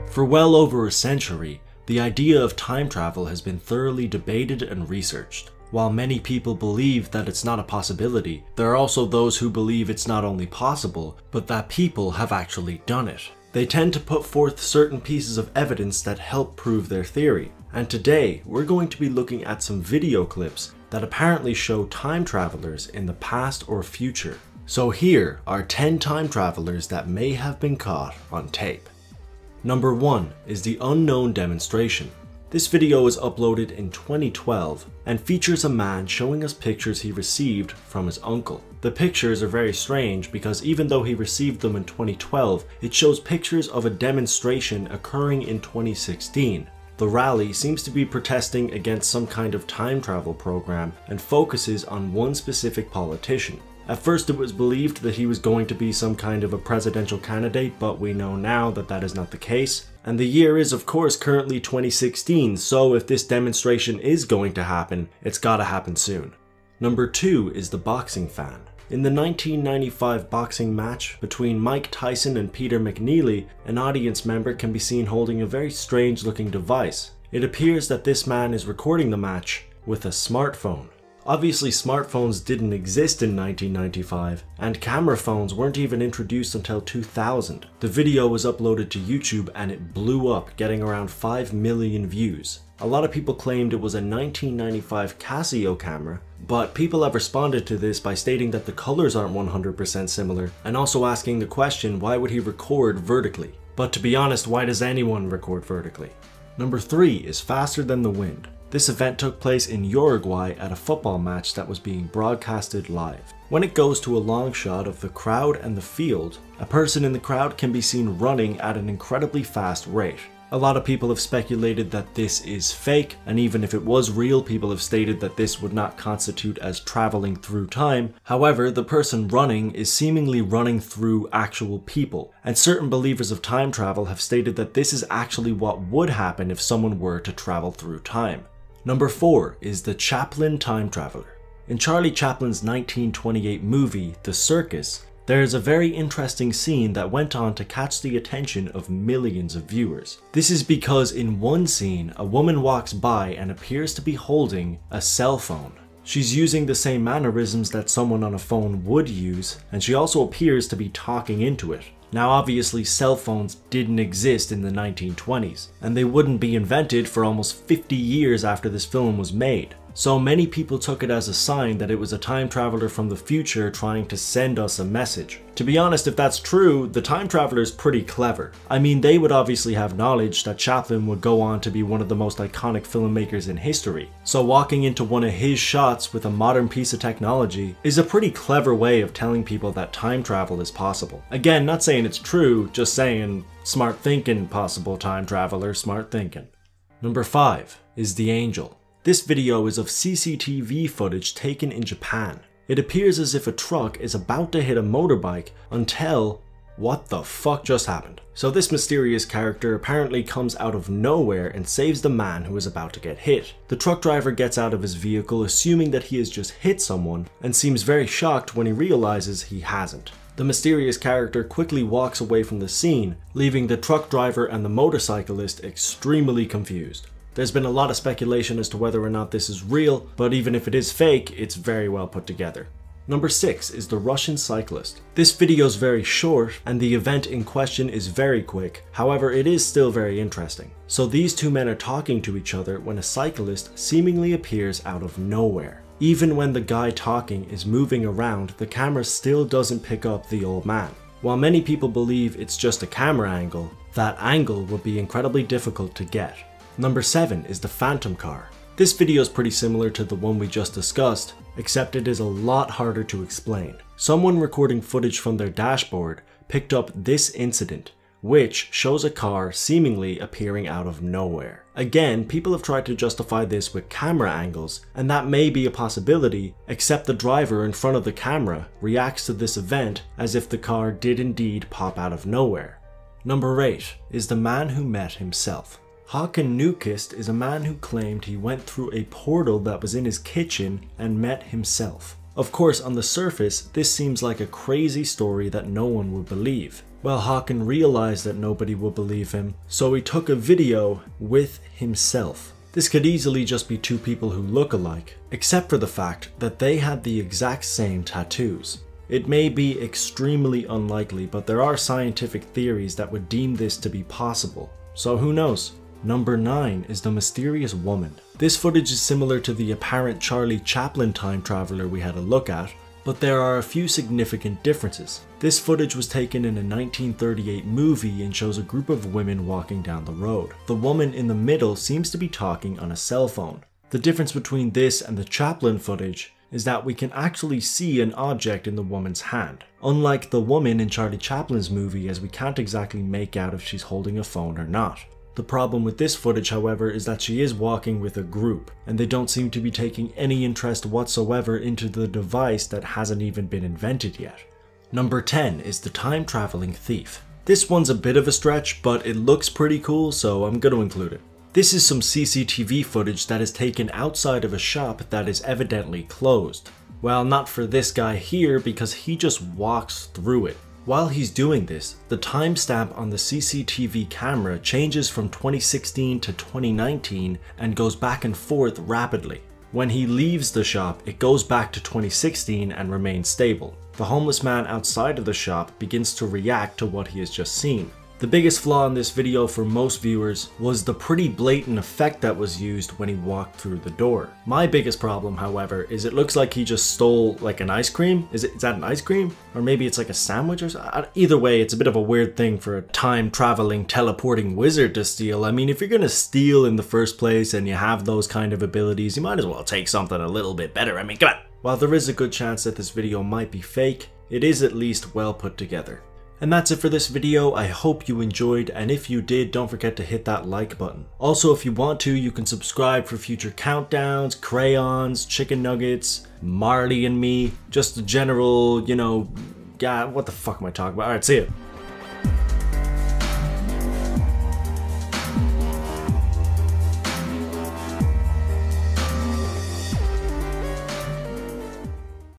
For well over a century, the idea of time travel has been thoroughly debated and researched. While many people believe that it's not a possibility, there are also those who believe it's not only possible, but that people have actually done it. They tend to put forth certain pieces of evidence that help prove their theory. And today, we're going to be looking at some video clips that apparently show time travelers in the past or future. So here are 10 time travelers that may have been caught on tape. Number 1 is the unknown demonstration. This video was uploaded in 2012 and features a man showing us pictures he received from his uncle. The pictures are very strange because even though he received them in 2012, it shows pictures of a demonstration occurring in 2016. The rally seems to be protesting against some kind of time travel program and focuses on one specific politician. At first it was believed that he was going to be some kind of a presidential candidate, but we know now that that is not the case. And the year is of course currently 2016, so if this demonstration is going to happen, it's gotta happen soon. Number 2 is the boxing fan. In the 1995 boxing match between Mike Tyson and Peter McNeely, an audience member can be seen holding a very strange looking device. It appears that this man is recording the match with a smartphone. Obviously smartphones didn't exist in 1995, and camera phones weren't even introduced until 2000. The video was uploaded to YouTube and it blew up, getting around 5 million views. A lot of people claimed it was a 1995 Casio camera, but people have responded to this by stating that the colors aren't 100% similar, and also asking the question, why would he record vertically? But to be honest, why does anyone record vertically? Number 3 is faster than the wind. This event took place in Uruguay at a football match that was being broadcasted live. When it goes to a long shot of the crowd and the field, a person in the crowd can be seen running at an incredibly fast rate. A lot of people have speculated that this is fake, and even if it was real, people have stated that this would not constitute as traveling through time. However, the person running is seemingly running through actual people, and certain believers of time travel have stated that this is actually what would happen if someone were to travel through time. Number 4 is the Chaplin time traveler. In Charlie Chaplin's 1928 movie, The Circus, there is a very interesting scene that went on to catch the attention of millions of viewers. This is because in one scene, a woman walks by and appears to be holding a cell phone. She's using the same mannerisms that someone on a phone would use, and she also appears to be talking into it. Now obviously cell phones didn't exist in the 1920s, and they wouldn't be invented for almost 50 years after this film was made. So many people took it as a sign that it was a time traveler from the future trying to send us a message. To be honest, if that's true, the time traveler is pretty clever. I mean, they would obviously have knowledge that Chaplin would go on to be one of the most iconic filmmakers in history. So walking into one of his shots with a modern piece of technology is a pretty clever way of telling people that time travel is possible. Again, not saying it's true, just saying smart thinking, possible time traveler, smart thinking. Number 5 is the Angel. This video is of CCTV footage taken in Japan. It appears as if a truck is about to hit a motorbike until what the fuck just happened? So this mysterious character apparently comes out of nowhere and saves the man who is about to get hit. The truck driver gets out of his vehicle assuming that he has just hit someone and seems very shocked when he realizes he hasn't. The mysterious character quickly walks away from the scene, leaving the truck driver and the motorcyclist extremely confused. There's been a lot of speculation as to whether or not this is real, but even if it is fake, it's very well put together. Number 6 is the Russian cyclist. This video is very short and the event in question is very quick, however it is still very interesting. So these two men are talking to each other when a cyclist seemingly appears out of nowhere. Even when the guy talking is moving around, the camera still doesn't pick up the old man. While many people believe it's just a camera angle, that angle will be incredibly difficult to get. Number 7 is the Phantom car. This video is pretty similar to the one we just discussed, except it is a lot harder to explain. Someone recording footage from their dashboard picked up this incident, which shows a car seemingly appearing out of nowhere. Again, people have tried to justify this with camera angles, and that may be a possibility, except the driver in front of the camera reacts to this event as if the car did indeed pop out of nowhere. Number 8 is the man who met himself. Håkan Nykvist is a man who claimed he went through a portal that was in his kitchen and met himself. Of course, on the surface, this seems like a crazy story that no one would believe. Well, Hawken realized that nobody would believe him, so he took a video with himself. This could easily just be two people who look alike, except for the fact that they had the exact same tattoos. It may be extremely unlikely, but there are scientific theories that would deem this to be possible. So who knows? Number 9 is the mysterious woman. This footage is similar to the apparent Charlie Chaplin time traveler we had a look at, but there are a few significant differences. This footage was taken in a 1938 movie and shows a group of women walking down the road. The woman in the middle seems to be talking on a cell phone. The difference between this and the Chaplin footage is that we can actually see an object in the woman's hand. Unlike the woman in Charlie Chaplin's movie, as we can't exactly make out if she's holding a phone or not. The problem with this footage, however, is that she is walking with a group, and they don't seem to be taking any interest whatsoever into the device that hasn't even been invented yet. Number 10 is the time traveling thief. This one's a bit of a stretch, but it looks pretty cool, so I'm going to include it. This is some CCTV footage that is taken outside of a shop that is evidently closed. Well, not for this guy here, because he just walks through it. While he's doing this, the timestamp on the CCTV camera changes from 2016 to 2019 and goes back and forth rapidly. When he leaves the shop, it goes back to 2016 and remains stable. The homeless man outside of the shop begins to react to what he has just seen. The biggest flaw in this video for most viewers was the pretty blatant effect that was used when he walked through the door. My biggest problem, however, is it looks like he just stole like an ice cream. Is that an ice cream? Or maybe it's like a sandwich or something? Either way, it's a bit of a weird thing for a time-traveling, teleporting wizard to steal. I mean, if you're gonna steal in the first place and you have those kind of abilities, you might as well take something a little bit better. I mean, come on! While there is a good chance that this video might be fake, it is at least well put together. And that's it for this video. I hope you enjoyed, and if you did, don't forget to hit that like button. Also, if you want to, you can subscribe for future countdowns, crayons, chicken nuggets, Marley and me, just a general, you know, yeah, what the fuck am I talking about? Alright, see ya.